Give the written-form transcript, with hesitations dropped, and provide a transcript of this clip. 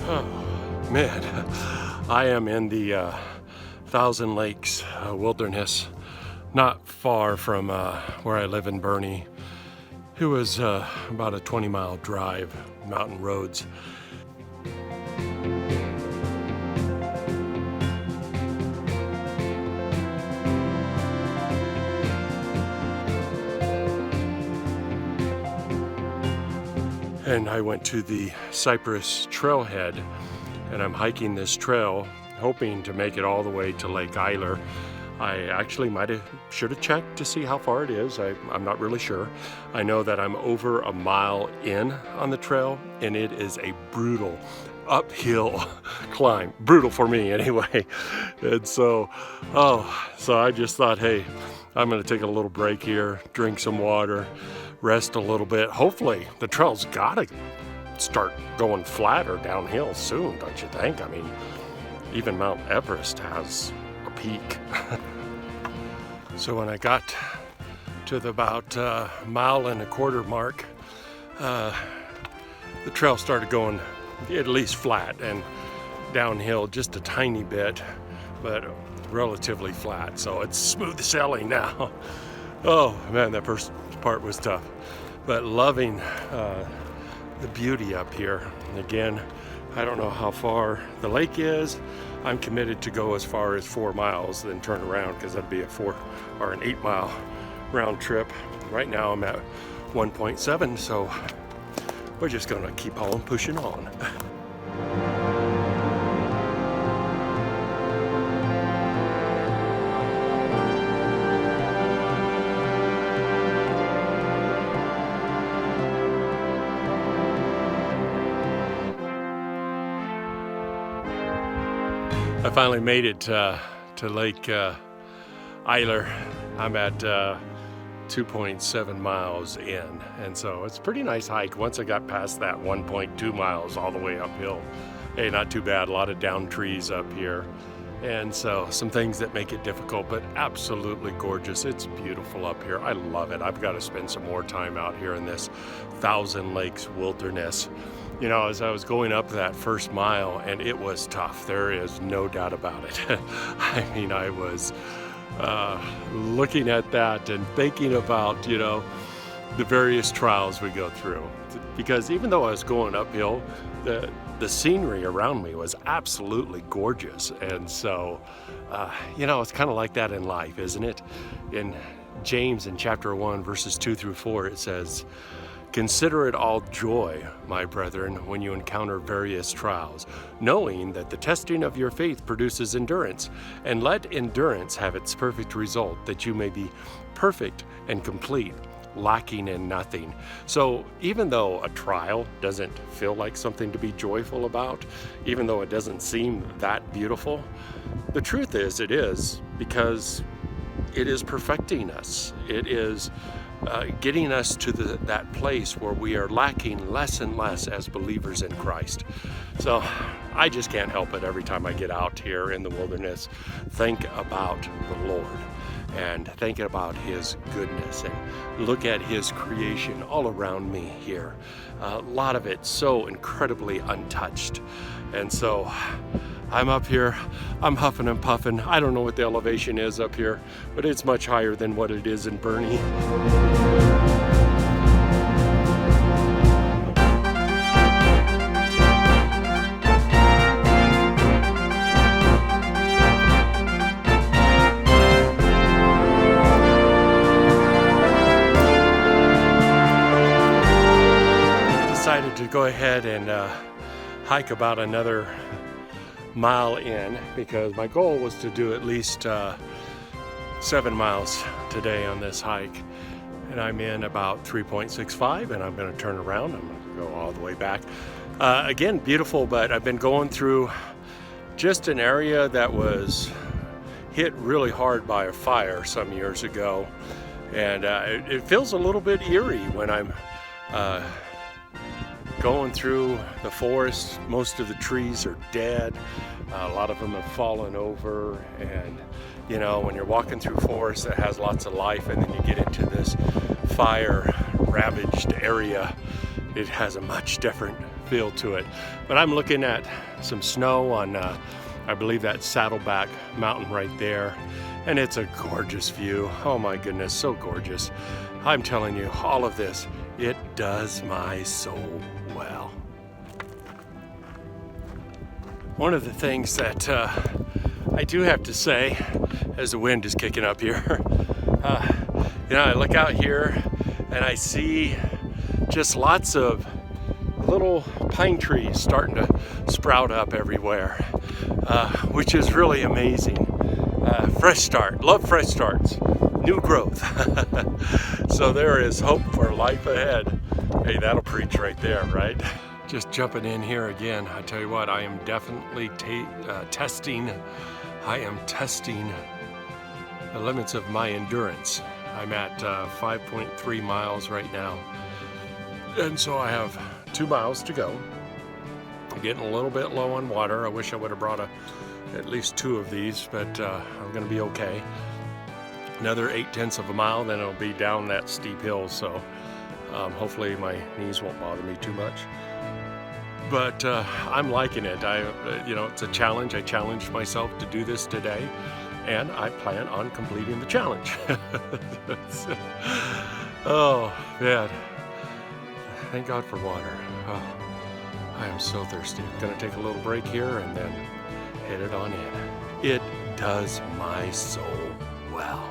Oh, man, I am in the Thousand Lakes wilderness, not far from where I live in Burney. It was about a 20-mile drive, mountain roads. And I went to the Cypress trailhead, and I'm hiking this trail, hoping to make it all the way to Lake Eiler. I actually should have checked to see how far it is. I'm not really sure. I know that I'm over a mile in on the trail, and it is a brutal uphill climb. Brutal for me anyway. And so I just thought, hey, I'm gonna take a little break here, drink some water, rest a little bit. Hopefully the trail's gotta start going flat or downhill soon, don't you think? I mean, even Mount Everest has a peak. So when I got to the about mile and a quarter mark, the trail started going at least flat and downhill just a tiny bit, but relatively flat. So it's smooth sailing now. Oh man, that first part was tough, but loving the beauty up here. And again, I don't know how far the lake is. I'm committed to go as far as 4 miles, then turn around, because that'd be an 8 mile round trip. Right now I'm at 1.7, so we're just gonna keep on pushing on. I finally made it to Lake Eiler. I'm at 2.7 miles in, and so it's a pretty nice hike. Once I got past that 1.2 miles all the way uphill, hey, not too bad. A lot of down trees up here, and so some things that make it difficult, but absolutely gorgeous. It's beautiful up here. I love it. I've got to spend some more time out here in this Thousand Lakes wilderness. You know, as I was going up that first mile, and it was tough, there is no doubt about it. I mean, I was looking at that and thinking about, you know, the various trials we go through. Because even though I was going uphill, the scenery around me was absolutely gorgeous. And so, you know, it's kind of like that in life, isn't it? In James in chapter 1, verses 2 through 4, it says, "Consider it all joy, my brethren, when you encounter various trials, knowing that the testing of your faith produces endurance, and let endurance have its perfect result, that you may be perfect and complete, lacking in nothing." So even though a trial doesn't feel like something to be joyful about, even though it doesn't seem that beautiful, the truth is it is, because it is perfecting us. It is getting us to that place where we are lacking less and less as believers in Christ. So I just can't help it every time I get out here in the wilderness, think about the Lord and think about His goodness and look at His creation all around me here. A lot of it so incredibly untouched. And so I'm up here, I'm huffing and puffing. I don't know what the elevation is up here, but it's much higher than what it is in Burney. I decided to go ahead and hike about another mile in, because my goal was to do at least 7 miles today on this hike, and I'm in about 3.65, and I'm going to turn around. I'm going to go all the way back. Again, beautiful, but I've been going through just an area that was hit really hard by a fire some years ago, and it feels a little bit eerie when I'm going through the forest. Most of the trees are dead. A lot of them have fallen over, and you know, when you're walking through forest that has lots of life, and then you get into this fire ravaged area, it has a much different feel to it. But I'm looking at some snow on, I believe that's Saddleback Mountain right there. And it's a gorgeous view. Oh my goodness, so gorgeous. I'm telling you, all of this, it does my soul well. One of the things that I do have to say, as the wind is kicking up here, you know, I look out here and I see just lots of little pine trees starting to sprout up everywhere, which is really amazing. Fresh start, love fresh starts, new growth. So there is hope for life ahead. Hey, that'll preach right there, right? Just jumping in here again, I tell you what, I am definitely testing the limits of my endurance. I'm at 5.3 miles right now. And so I have 2 miles to go. I'm getting a little bit low on water. I wish I would have brought at least 2 of these, but I'm gonna be okay. Another 0.8 of a mile, then it'll be down that steep hill, so hopefully my knees won't bother me too much. But I'm liking it. You know, it's a challenge. I challenged myself to do this today, and I plan on completing the challenge. Oh man, thank God for water. Oh, I am so thirsty. I'm gonna take a little break here and then head it on in. It does my soul well.